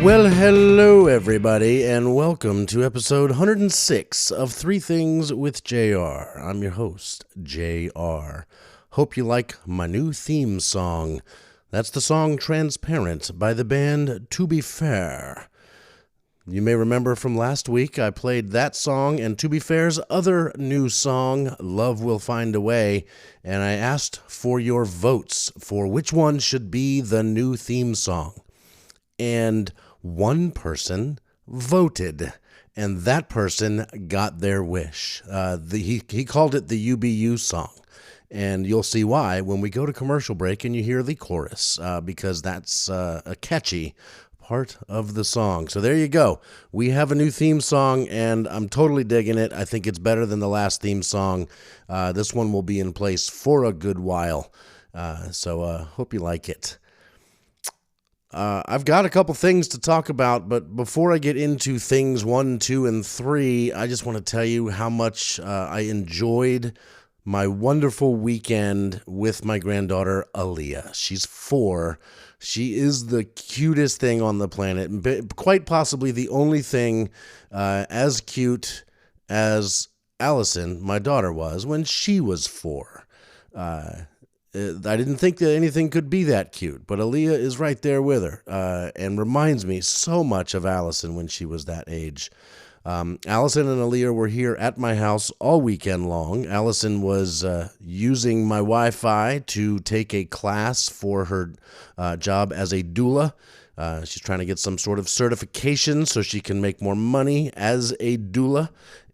Well, hello everybody, and welcome to episode 106 of Three Things with JR. I'm your host, JR. Hope you like my new theme song. That's the song Transparent by the band ToBe Fare. You may remember from last week I played that song and ToBe Fare's other new song, Love Will Find a Way, and I asked for your votes for which one should be the new theme song. And one person voted, and that person got their wish. He called it the UBU song, and you'll see why when we go to commercial break and you hear the chorus, because that's a catchy part of the song. So there you go. We have a new theme song, and I'm totally digging it. I think it's better than the last theme song. This one will be in place for a good while, so hope you like it. I've got a couple things to talk about, but before I get into things 1, 2, and 3, I just want to tell you how much I enjoyed my wonderful weekend with my granddaughter, Aliyah. She's 4. She is the cutest thing on the planet, quite possibly the only thing as cute as Allison, my daughter, was when she was 4. I didn't think that anything could be that cute, but Aliyah is right there with her and reminds me so much of Allison when she was that age. Allison and Aliyah were here at my house all weekend long. Allison was using my Wi-Fi to take a class for her job as a doula. She's trying to get some sort of certification so she can make more money as a doula,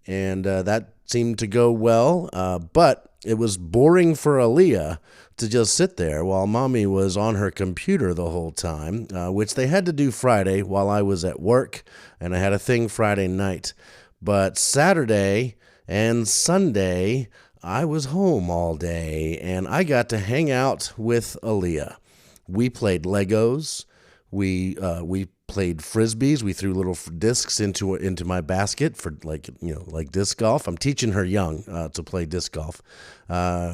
and that seemed to go well, but it was boring for Aliyah to just sit there while mommy was on her computer the whole time, which they had to do Friday while I was at work, and I had a thing Friday night. But Saturday and Sunday, I was home all day, and I got to hang out with Aliyah. We played Legos. We played frisbees. We threw little discs into my basket for like disc golf. I'm teaching her young to play disc golf.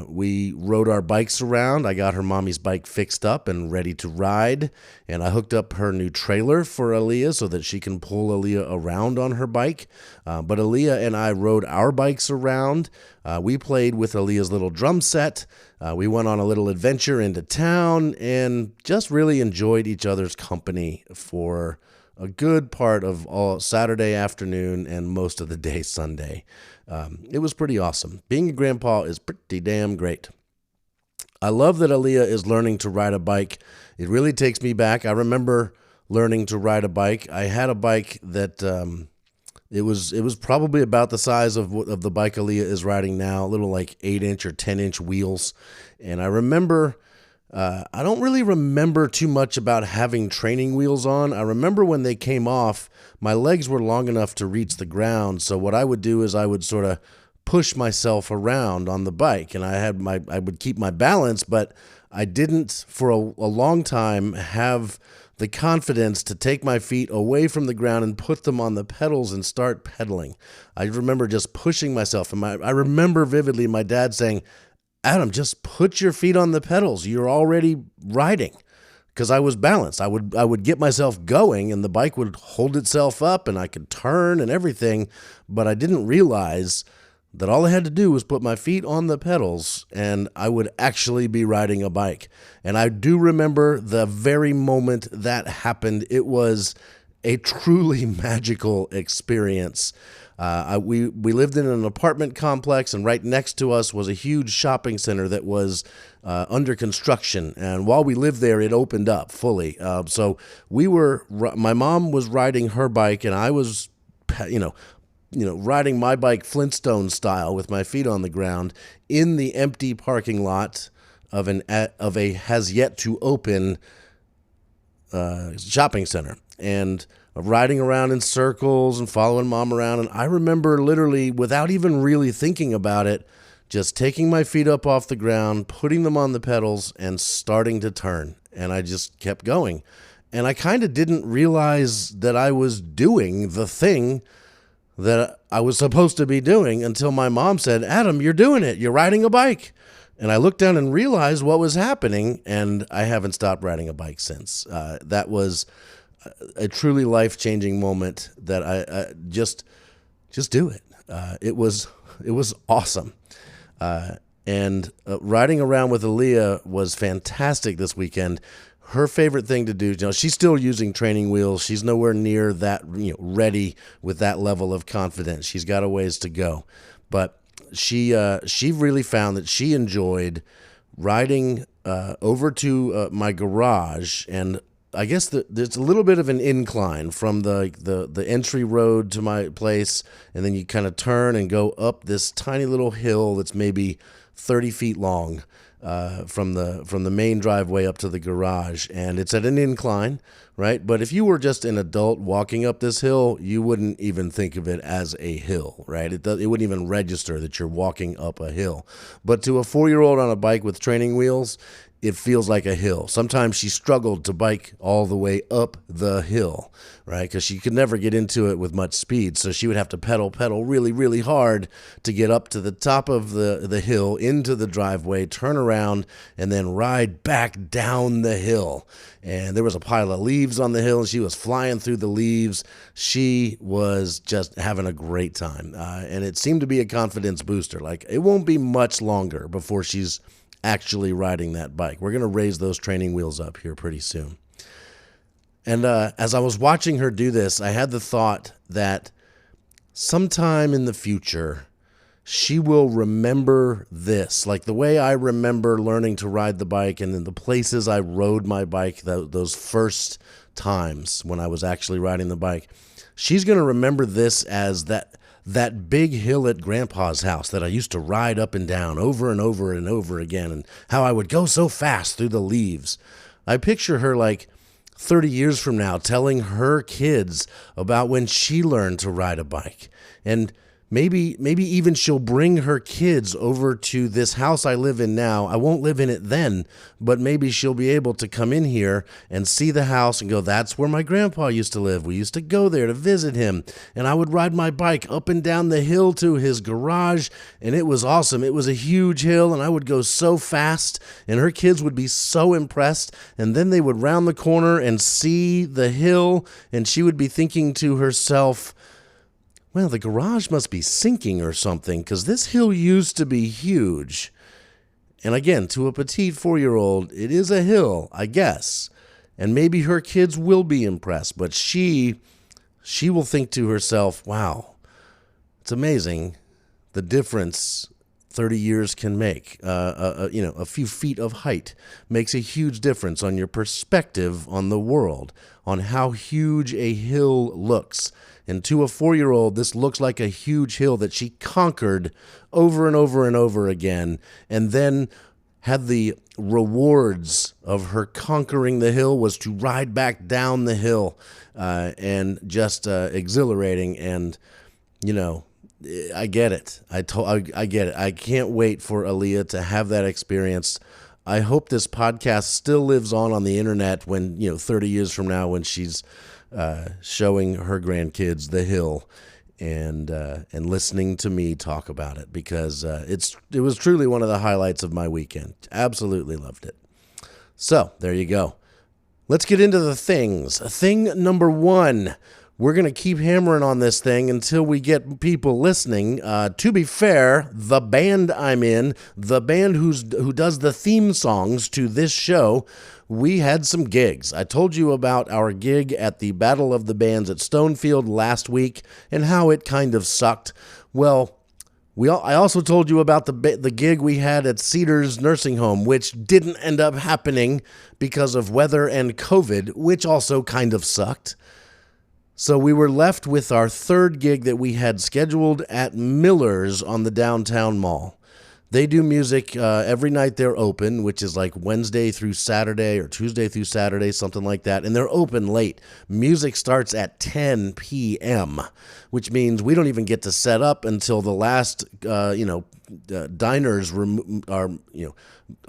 We rode our bikes around. I got her mommy's bike fixed up and ready to ride, and I hooked up her new trailer for Aliyah so that she can pull Aliyah around on her bike. But Aliyah and I rode our bikes around. We played with Aliyah's little drum set. We went on a little adventure into town and just really enjoyed each other's company for a good part of all Saturday afternoon and most of the day Sunday. It was pretty awesome. Being a grandpa is pretty damn great. I love that Aliyah is learning to ride a bike. It really takes me back. I remember learning to ride a bike. I had a bike that it was probably about the size of the bike Aliyah is riding now, a little like 8-inch or 10-inch wheels. And I remember, I don't really remember too much about having training wheels on. I remember when they came off, my legs were long enough to reach the ground. So what I would do is I would sort of push myself around on the bike, and I would keep my balance, but I didn't for a long time have the confidence to take my feet away from the ground and put them on the pedals and start pedaling. I remember just pushing myself, and I remember vividly my dad saying, "Adam, just put your feet on the pedals. You're already riding." Because I was balanced. I would get myself going, and the bike would hold itself up, and I could turn and everything, but I didn't realize that all I had to do was put my feet on the pedals, and I would actually be riding a bike. And I do remember the very moment that happened. It was a truly magical experience. We lived in an apartment complex, and right next to us was a huge shopping center that was under construction. And while we lived there, it opened up fully. So my mom was riding her bike, and I was, riding my bike Flintstone style with my feet on the ground in the empty parking lot of a has yet to open shopping center, and riding around in circles and following mom around. And I remember literally, without even really thinking about it, just taking my feet up off the ground, putting them on the pedals, and starting to turn. And I just kept going. And I kind of didn't realize that I was doing the thing that I was supposed to be doing until my mom said, "Adam, you're doing it. You're riding a bike." And I looked down and realized what was happening, and I haven't stopped riding a bike since. That was a truly life-changing moment that I just do it. It was awesome. And riding around with Aliyah was fantastic this weekend. Her favorite thing to do, she's still using training wheels. She's nowhere near that, ready with that level of confidence. She's got a ways to go. But she really found that she enjoyed riding over to my garage, and I guess there's a little bit of an incline from the entry road to my place, and then you kind of turn and go up this tiny little hill that's maybe 30 feet long from the main driveway up to the garage, and it's at an incline, right? But if you were just an adult walking up this hill, you wouldn't even think of it as a hill, right? It wouldn't even register that you're walking up a hill. But to a 4-year-old on a bike with training wheels, it feels like a hill. Sometimes she struggled to bike all the way up the hill, right? Because she could never get into it with much speed. So she would have to pedal really, really hard to get up to the top of the hill, into the driveway, turn around, and then ride back down the hill. And there was a pile of leaves on the hill, and she was flying through the leaves. She was just having a great time. And it seemed to be a confidence booster. Like, it won't be much longer before she's actually riding that bike. We're going to raise those training wheels up here pretty soon. And as I was watching her do this, I had the thought that sometime in the future, she will remember this, like the way I remember learning to ride the bike and in the places I rode my bike, those first times when I was actually riding the bike. She's going to remember this as that big hill at Grandpa's house that I used to ride up and down over and over and over again, and how I would go so fast through the leaves. I picture her like 30 years from now telling her kids about when she learned to ride a bike. And maybe even she'll bring her kids over to this house I live in now. I won't live in it then, but maybe she'll be able to come in here and see the house and go, that's where my grandpa used to live. We used to go there to visit him, and I would ride my bike up and down the hill to his garage, and it was awesome. It was a huge hill, and I would go so fast, and her kids would be so impressed, and then they would round the corner and see the hill, and she would be thinking to herself, well, the garage must be sinking or something, because this hill used to be huge. And again, to a petite 4-year-old, it is a hill, I guess. And maybe her kids will be impressed, but she will think to herself, wow, it's amazing the difference 30 years can make. A few feet of height makes a huge difference on your perspective on the world, on how huge a hill looks. And to a 4-year-old, this looks like a huge hill that she conquered over and over and over again, and then had the rewards of her conquering the hill was to ride back down the hill, and just exhilarating. And, I get it. I get it. I can't wait for Aliyah to have that experience. I hope this podcast still lives on the internet when, 30 years from now, when she's showing her grandkids the hill and listening to me talk about it, because it was truly one of the highlights of my weekend. Absolutely loved it. So there you go. Let's get into the things. Thing number 1. We're going to keep hammering on this thing until we get people listening. ToBe Fare, the band I'm in, the band who does the theme songs to this show, we had some gigs. I told you about our gig at the Battle of the Bands at Stonefield last week and how it kind of sucked. Well, I also told you about the gig we had at Cedars Nursing Home, which didn't end up happening because of weather and COVID, which also kind of sucked. So we were left with our third gig that we had scheduled at Miller's on the downtown mall. They do music every night they're open, which is like Wednesday through Saturday or Tuesday through Saturday, something like that. And they're open late. Music starts at 10 p.m., which means we don't even get to set up until the last, diners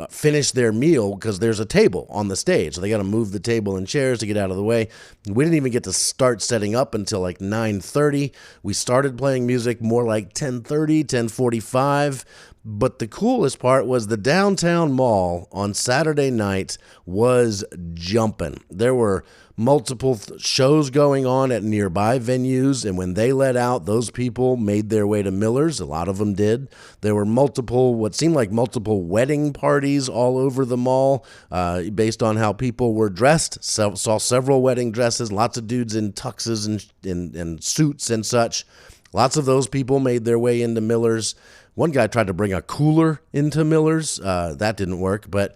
finish their meal, because there's a table on the stage. So they got to move the table and chairs to get out of the way. We didn't even get to start setting up until like 9:30. We started playing music more like 10:30, 10:45. But the coolest part was the downtown mall on Saturday night was jumping. There were multiple shows going on at nearby venues, and when they let out, those people made their way to Miller's. A lot of them did. There were what seemed like multiple wedding parties all over the mall, based on how people were dressed. Saw several wedding dresses, lots of dudes in tuxes and suits and such. Lots of those people made their way into Miller's. One guy tried to bring a cooler into Miller's. That didn't work, but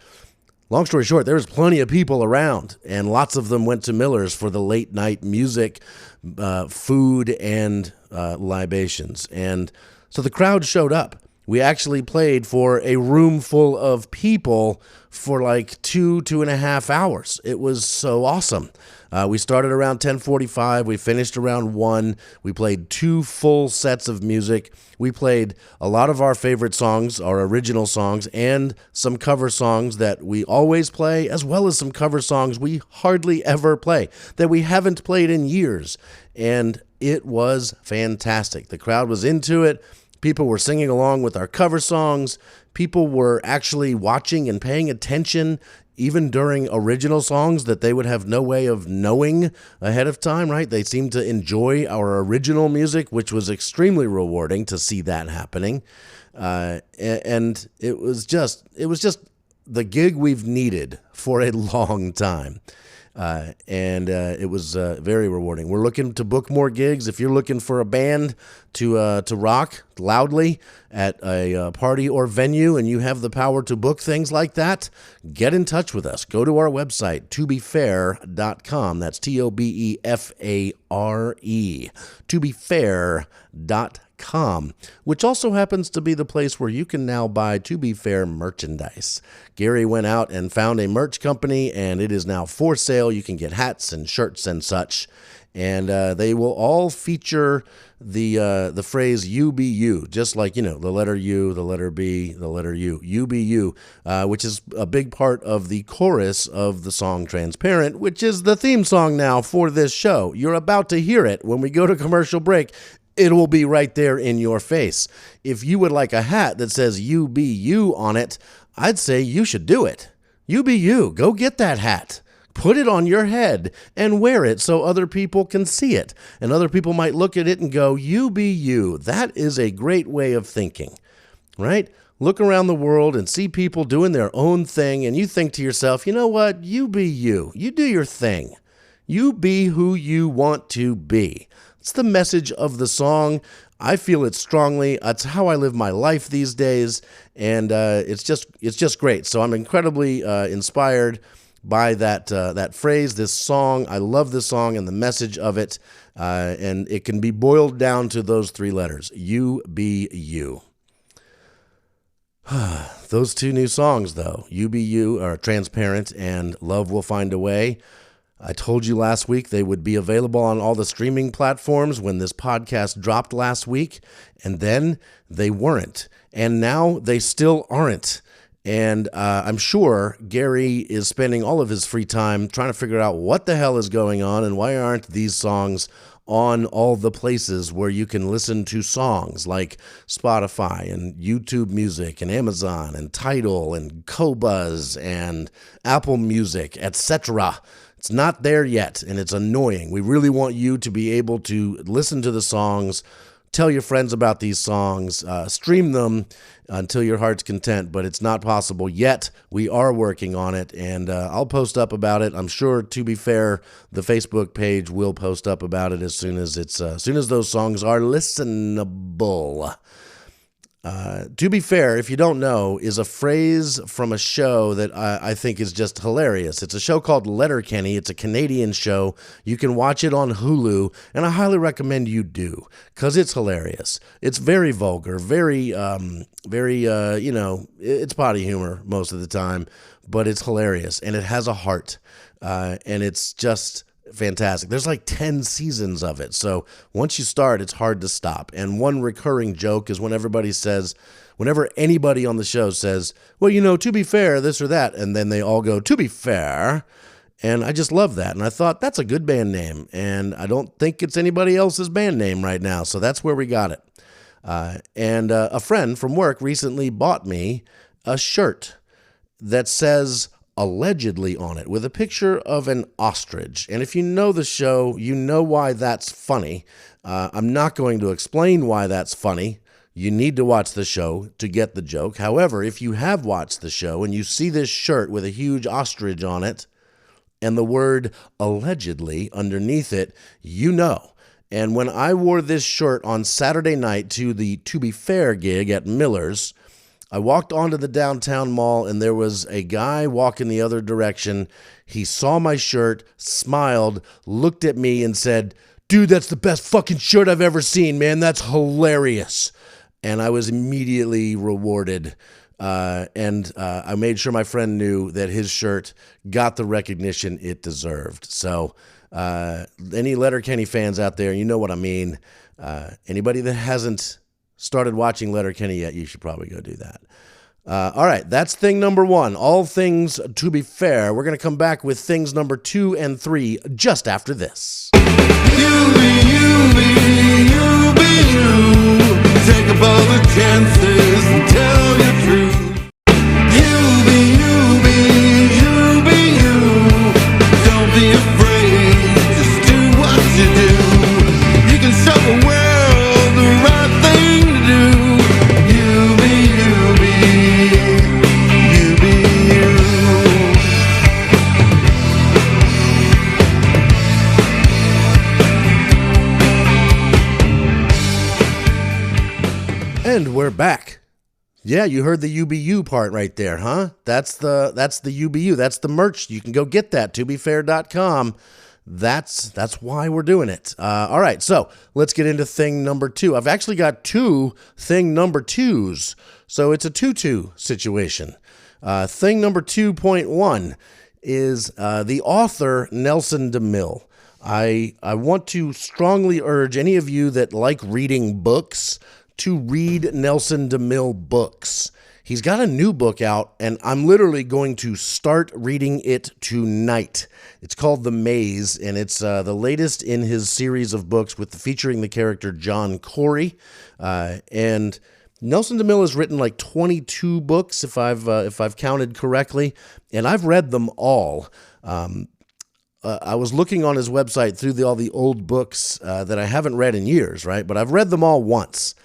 long story short, there was plenty of people around, and lots of them went to Miller's for the late night music, food, and libations. And so the crowd showed up. We actually played for a room full of people for like 2.5 hours. It was so awesome. We started around 10:45. We finished around 1. We played 2 full sets of music. We played a lot of our favorite songs, our original songs, and some cover songs that we always play, as well as some cover songs we hardly ever play, that we haven't played in years. And it was fantastic. The crowd was into it. People were singing along with our cover songs. People were actually watching and paying attention even during original songs that they would have no way of knowing ahead of time, right? They seemed to enjoy our original music, which was extremely rewarding to see that happening. And it was just the gig we've needed for a long time. And it was very rewarding. We're looking to book more gigs. If you're looking for a band to rock loudly at a party or venue, and you have the power to book things like that, get in touch with us. Go to our website, ToBeFare.com. That's ToBeFare, ToBeFare.com, which also happens to be the place where you can now buy ToBe Fare merchandise. Gary went out and found a merch company, and it is now for sale. You can get hats and shirts and such, and they will all feature the phrase UBU, just like, the letter U, the letter B, the letter U, UBU, which is a big part of the chorus of the song Transparent, which is the theme song now for this show. You're about to hear it when we go to commercial break. It will be right there in your face. If you would like a hat that says UBU on it, I'd say you should do it. UBU, go get that hat. Put it on your head and wear it so other people can see it. And other people might look at it and go, UBU, that is a great way of thinking, right? Look around the world and see people doing their own thing, and you think to yourself, you know what? You be you. You do your thing. You be who you want to be. It's the message of the song. I feel it strongly. It's how I live my life these days, and it's just great. So I'm incredibly inspired by that phrase, this song. I love this song and the message of it, and it can be boiled down to those 3 letters: you be you. Those 2 new songs, though, UBU, are Transparent and Love Will Find a Way. I told you last week they would be available on all the streaming platforms when this podcast dropped last week, and then they weren't. And now they still aren't. And I'm sure Gary is spending all of his free time trying to figure out what the hell is going on and why aren't these songs on all the places where you can listen to songs, like Spotify and YouTube Music and Amazon and Tidal and Qobuz and Apple Music, etc. It's not there yet, and it's annoying. We really want you to be able to listen to the songs, tell your friends about these songs, stream them until your heart's content, but it's not possible yet. We are working on it, and I'll post up about it. I'm sure, to be fair, the Facebook page will post up about it as soon as those songs are listenable. To be fair, if you don't know, is a phrase from a show that I think is just hilarious. It's a show called Letterkenny. It's a Canadian show. You can watch it on Hulu, and I highly recommend you do, because it's hilarious. It's very vulgar, very, it's potty humor most of the time, but it's hilarious, and it has a heart, and it's just fantastic. There's like 10 seasons of it. So once you start, it's hard to stop. And one recurring joke is whenever anybody on the show says, well, to be fair, this or that, and then they all go, to be fair. And I just love that. And I thought, that's a good band name. And I don't think it's anybody else's band name right now. So that's where we got it. And a friend from work recently bought me a shirt that says, allegedly on it with a picture of an ostrich. And if you know the show, you know why that's funny. I'm not going to explain why that's funny. You need to watch the show to get the joke. However, if you have watched the show and you see this shirt with a huge ostrich on it and the word allegedly underneath it, you know. And when I wore this shirt on Saturday night to the ToBe Fare gig at Miller's, I walked onto the downtown mall and there was a guy walking the other direction. He saw my shirt, smiled, looked at me and said, "Dude, that's the best fucking shirt I've ever seen, man. That's hilarious." And I was immediately rewarded. And I made sure my friend knew that his shirt got the recognition it deserved. So any Letterkenny fans out there, you know what I mean. Anybody that hasn't started watching Letterkenny yet, you should probably go do that. All right, that's thing number one. All things ToBe Fare. We're going to come back with things number 2 and 3 just after this. Take up all the chances and tell your truth. You be you. Don't be afraid, just do what you do. You can show the world the right thing to do. You be you. And we're back. Yeah, you heard the UBU part right there, huh? That's the UBU. That's the merch. You can go get that, ToBeFare.com. That's why we're doing it. All right, so let's get into thing number 2. I've actually got 2 thing number 2s, so it's a 2-2 situation. Thing number 2.1 is the author Nelson DeMille. I want to strongly urge any of you that like reading books to read Nelson DeMille books. He's got a new book out, and I'm literally going to start reading it tonight. It's called The Maze, and it's the latest in his series of books featuring the character John Corey. And Nelson DeMille has written like 22 books, if I've counted correctly, and I've read them all. I was looking on his website through all the old books that I haven't read in years, right? But I've read them all once.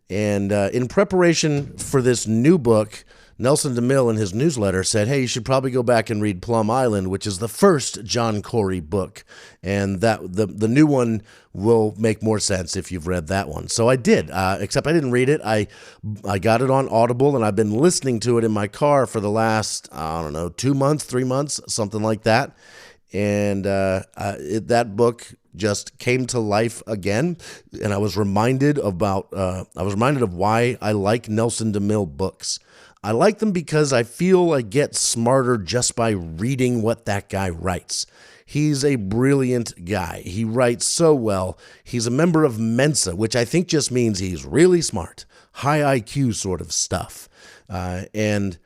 And in preparation for this new book, Nelson DeMille in his newsletter said, hey, you should probably go back and read Plum Island, which is the first John Corey book. And that the new one will make more sense if you've read that one. So I did, except I didn't read it. I got it on Audible, and I've been listening to it in my car for the last, 2 months, 3 months, something like that. And that book just came to life again, and I was reminded of why I like Nelson DeMille books. I like them because I feel I get smarter just by reading what that guy writes. He's a brilliant guy. He writes so well. He's a member of Mensa, which I think just means he's really smart, high IQ sort of stuff, and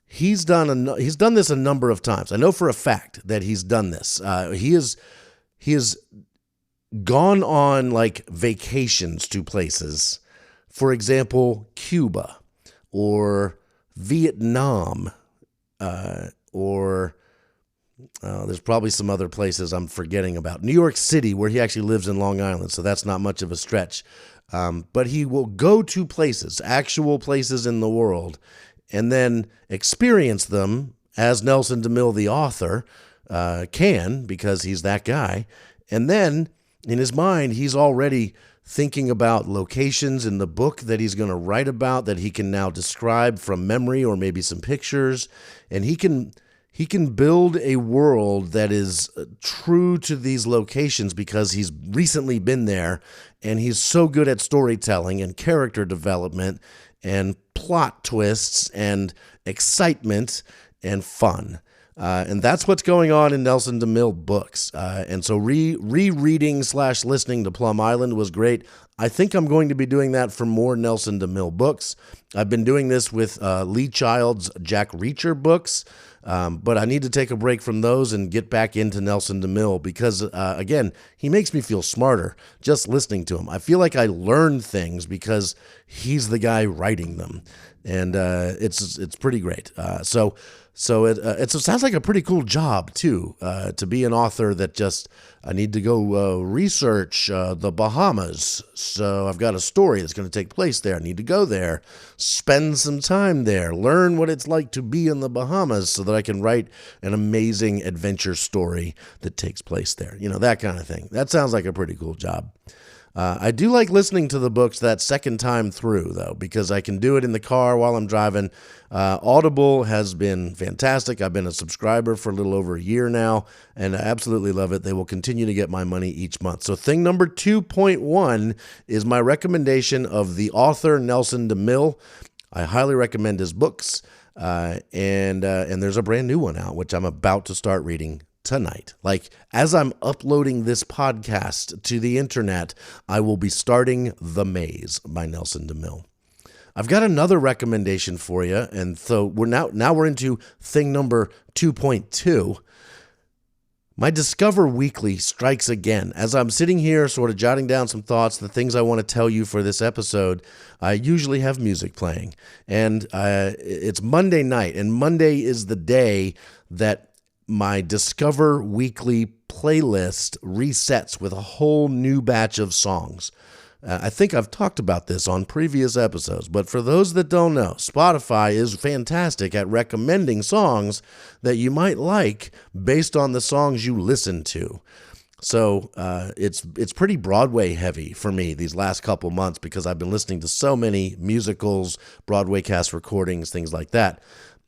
he's done this a number of times. I know for a fact that he's done this. He has gone on like vacations to places, for example, Cuba or Vietnam, or there's probably some other places I'm forgetting about. New York City, where he actually lives in Long Island, so that's not much of a stretch. But he will go to places, actual places in the world, and then experience them as Nelson DeMille, the author, can, because he's that guy. And then in his mind, he's already thinking about locations in the book that he's going to write about that he can now describe from memory or maybe some pictures. And he can build a world that is true to these locations because he's recently been there, and he's so good at storytelling and character development and plot twists and excitement and fun. And that's what's going on in Nelson DeMille books. And so rereading / listening to Plum Island was great. I think I'm going to be doing that for more Nelson DeMille books. I've been doing this with Lee Child's Jack Reacher books. But I need to take a break from those and get back into Nelson DeMille because, again, he makes me feel smarter just listening to him. I feel like I learn things because he's the guy writing them, and it's pretty great. So it sounds like a pretty cool job too, to be an author that just I need to go research the Bahamas. So I've got a story that's going to take place there. I need to go there, spend some time there, learn what it's like to be in the Bahamas so that I can write an amazing adventure story that takes place there. You know, that kind of thing. That sounds like a pretty cool job. I do like listening to the books that second time through, though, because I can do it in the car while I'm driving. Audible has been fantastic. I've been a subscriber for a little over a year now, and I absolutely love it. They will continue to get my money each month. So thing number 2.1 is my recommendation of the author Nelson DeMille. I highly recommend his books, and there's a brand new one out, which I'm about to start reading tonight. Like, as I'm uploading this podcast to the internet, I will be starting The Maze by Nelson DeMille. I've got another recommendation for you, and so we're into thing number 2.2. My Discover Weekly strikes again. As I'm sitting here sort of jotting down some thoughts, the things I want to tell you for this episode, I usually have music playing. And it's Monday night, and Monday is the day that my Discover Weekly playlist resets with a whole new batch of songs. I think I've talked about this on previous episodes, but for those that don't know, Spotify is fantastic at recommending songs that you might like based on the songs you listen to. So it's pretty Broadway heavy for me these last couple months because I've been listening to so many musicals, Broadway cast recordings, things like that.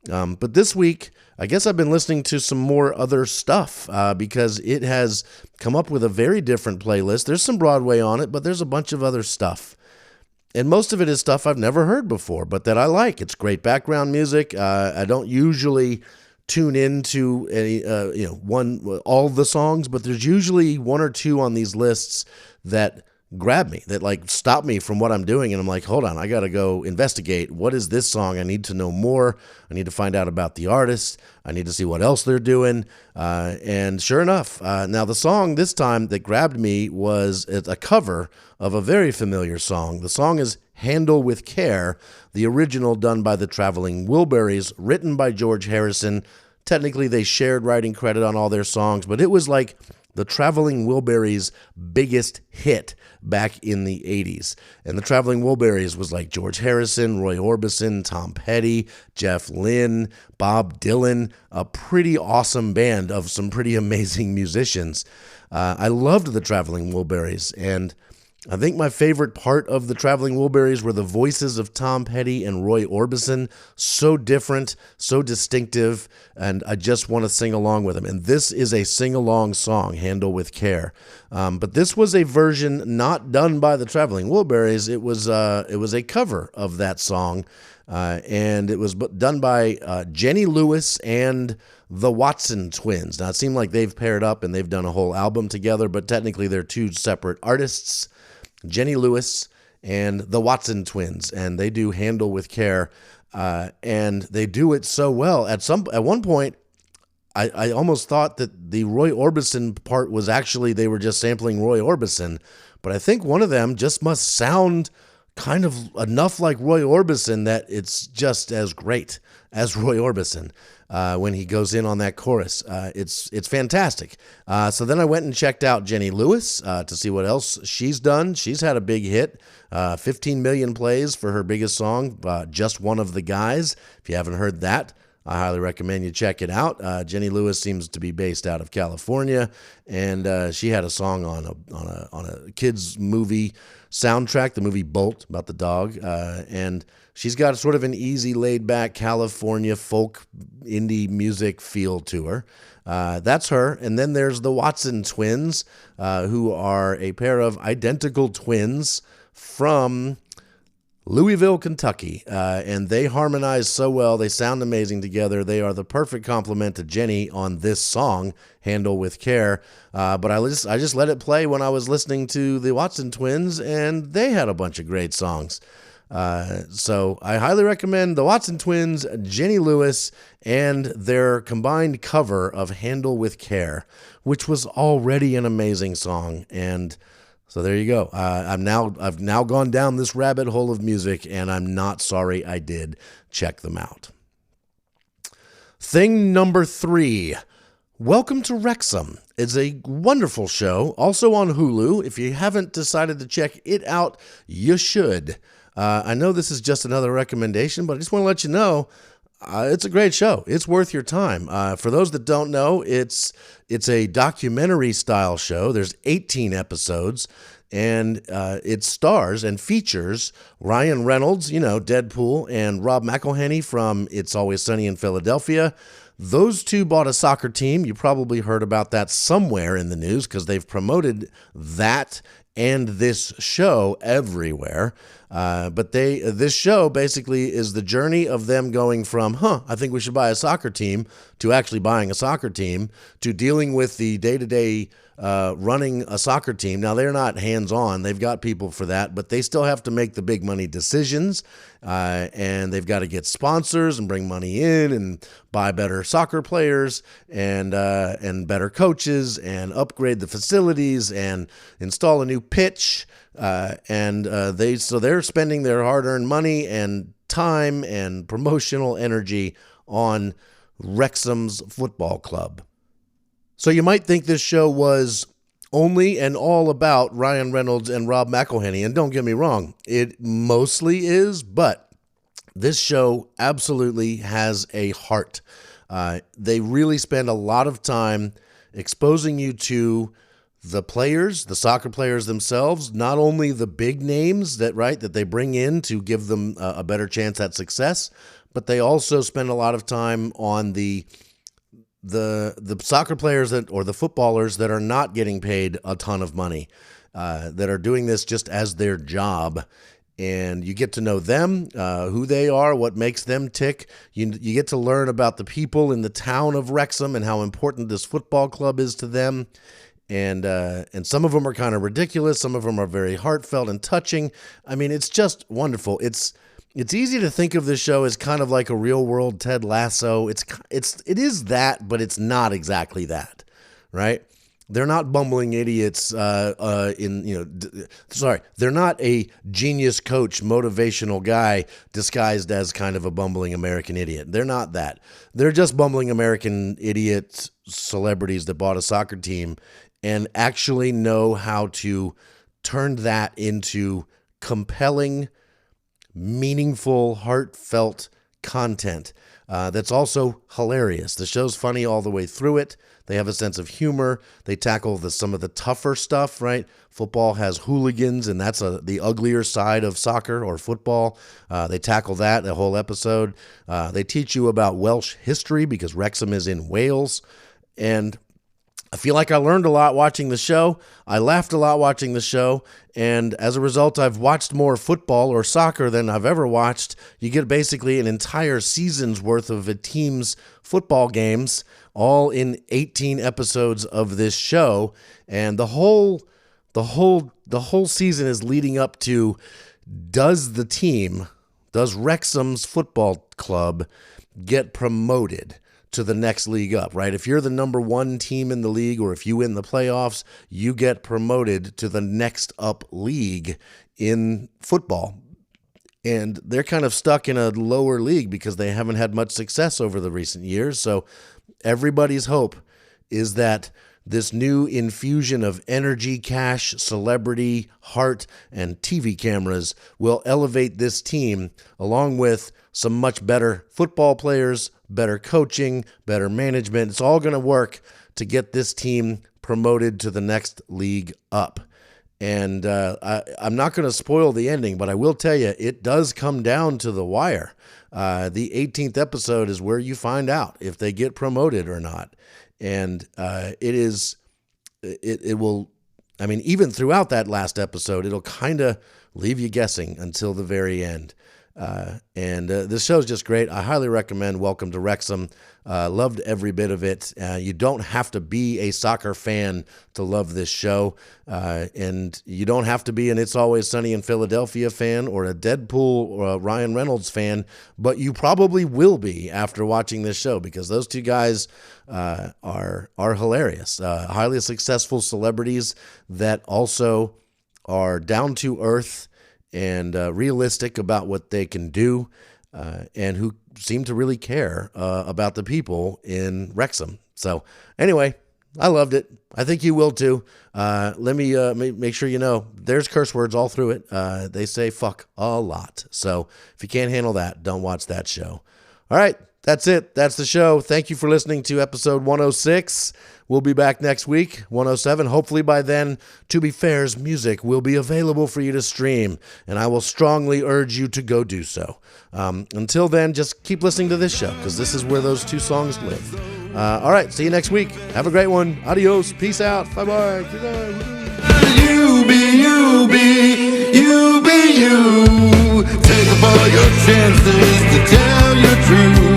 But this week, I guess I've been listening to some more other stuff because it has come up with a very different playlist. There's some Broadway on it, but there's a bunch of other stuff. And most of it is stuff I've never heard before, but that I like. It's great background music. I don't usually tune into all the songs, but there's usually one or two on these lists that grab me, that like stop me from what I'm doing, and I'm like, hold on, I gotta go investigate. What is this song? I need to know more. I need to find out about the artist. I need to see what else they're doing. And sure enough, now the song this time that grabbed me was a cover of a very familiar song. The song is Handle with Care, the original done by the Traveling Wilburys, written by George Harrison. Technically, they shared writing credit on all their songs, but it was like the Traveling Wilburys' biggest hit back in the 80s. And the Traveling Wilburys was like George Harrison, Roy Orbison, Tom Petty, Jeff Lynne, Bob Dylan, a pretty awesome band of some pretty amazing musicians. I loved the Traveling Wilburys, and I think my favorite part of the Traveling Wilburys were the voices of Tom Petty and Roy Orbison. So different, so distinctive, and I just want to sing along with them. And this is a sing-along song, Handle with Care. But this was a version not done by the Traveling Wilburys. It was a cover of that song, and it was done by Jenny Lewis and the Watson Twins. Now, it seemed like they've paired up and they've done a whole album together, but technically they're two separate artists. Jenny Lewis and the Watson Twins, and they do Handle with Care, and they do it so well. At one point, I almost thought that the Roy Orbison part was actually they were just sampling Roy Orbison, but I think one of them just must sound kind of enough like Roy Orbison that it's just as great as Roy Orbison. When he goes in on that chorus. It's fantastic. So then I went and checked out Jenny Lewis to see what else she's done. She's had a big hit, 15 million plays for her biggest song, Just One of the Guys. If you haven't heard that, I highly recommend you check it out. Jenny Lewis seems to be based out of California, and she had a song on a kids movie soundtrack, the movie Bolt, about the dog, and she's got sort of an easy, laid-back California folk indie music feel to her. That's her. And then there's the Watson Twins, who are a pair of identical twins from Louisville, Kentucky. And they harmonize so well. They sound amazing together. They are the perfect complement to Jenny on this song, Handle with Care. But I just let it play when I was listening to the Watson Twins, and they had a bunch of great songs. So I highly recommend the Watson twins, Jenny Lewis, and their combined cover of Handle with Care, which was already an amazing song. And so there you go. I've now gone down this rabbit hole of music, and I'm not sorry I did. Check them out. Thing number 3. Welcome to Wrexham. It's a wonderful show, also on Hulu. If you haven't decided to check it out, you should. I know this is just another recommendation, but I just want to let you know it's a great show. It's worth your time. For those that don't know, it's a documentary-style show. There's 18 episodes, and it stars and features Ryan Reynolds, Deadpool, and Rob McElhenney from It's Always Sunny in Philadelphia. Those two bought a soccer team. You probably heard about that somewhere in the news because they've promoted that and this show everywhere. But this show basically is the journey of them going from, I think we should buy a soccer team, to actually buying a soccer team, to dealing with the day-to-day running a soccer team. Now, they're not hands-on. They've got people for that, but they still have to make the big money decisions, and they've got to get sponsors and bring money in and buy better soccer players and better coaches and upgrade the facilities and install a new pitch. They're spending their hard-earned money and time and promotional energy on Wrexham's football club. So you might think this show was only and all about Ryan Reynolds and Rob McElhenney, and don't get me wrong, it mostly is, but this show absolutely has a heart. They really spend a lot of time exposing you to the players, the soccer players themselves, not only the big names that they bring in to give them a better chance at success, but they also spend a lot of time on the soccer players or the footballers that are not getting paid a ton of money, that are doing this just as their job. And you get to know them, who they are, what makes them tick. You get to learn about the people in the town of Wrexham and how important this football club is to them. And some of them are kind of ridiculous. Some of them are very heartfelt and touching. I mean, it's just wonderful. It's easy to think of this show as kind of like a real world Ted Lasso. It is that, but it's not exactly that, right? They're not bumbling idiots. They're not a genius coach, motivational guy disguised as kind of a bumbling American idiot. They're not that. They're just bumbling American idiot celebrities that bought a soccer team and actually know how to turn that into compelling, meaningful, heartfelt content that's also hilarious. The show's funny all the way through it. They have a sense of humor. They tackle some of the tougher stuff, right? Football has hooligans, and that's the uglier side of soccer or football. They tackle that a whole episode. They teach you about Welsh history because Wrexham is in Wales. And I feel like I learned a lot watching the show. I laughed a lot watching the show. And as a result, I've watched more football or soccer than I've ever watched. You get basically an entire season's worth of a team's football games, all in 18 episodes of this show. And the whole season is leading up to, does Wrexham's football club get promoted to the next league up, right? If you're the number one team in the league, or if you win the playoffs, you get promoted to the next up league in football. And they're kind of stuck in a lower league because they haven't had much success over the recent years. So everybody's hope is that this new infusion of energy, cash, celebrity, heart, and TV cameras will elevate this team, along with some much better football players, better coaching, better management. It's all going to work to get this team promoted to the next league up. And I'm not going to spoil the ending, but I will tell you, it does come down to the wire. The 18th episode is where you find out if they get promoted or not. And it will, I mean, even throughout that last episode, it'll kind of leave you guessing until the very end. And this show's just great. I highly recommend Welcome to Wrexham. Loved every bit of it. You don't have to be a soccer fan to love this show. And you don't have to be an It's Always Sunny in Philadelphia fan or a Deadpool or a Ryan Reynolds fan, but you probably will be after watching this show because those two guys are hilarious. Highly successful celebrities that also are down to earth and realistic about what they can do, and who seem to really care about the people in Wrexham. So anyway, I loved it. I think you will too. Let me make sure you know there's curse words all through it. They say fuck a lot. So if you can't handle that, don't watch that show. All right, that's it. That's the show. Thank you for listening to episode 106. We'll be back next week, 107. Hopefully by then, ToBe Fare's music will be available for you to stream, and I will strongly urge you to go do so. Until then, just keep listening to this show, because this is where those two songs live. All right, see you next week. Have a great one. Adios. Peace out. Bye-bye. Good night. You be you. Take up all your chances to tell your truth.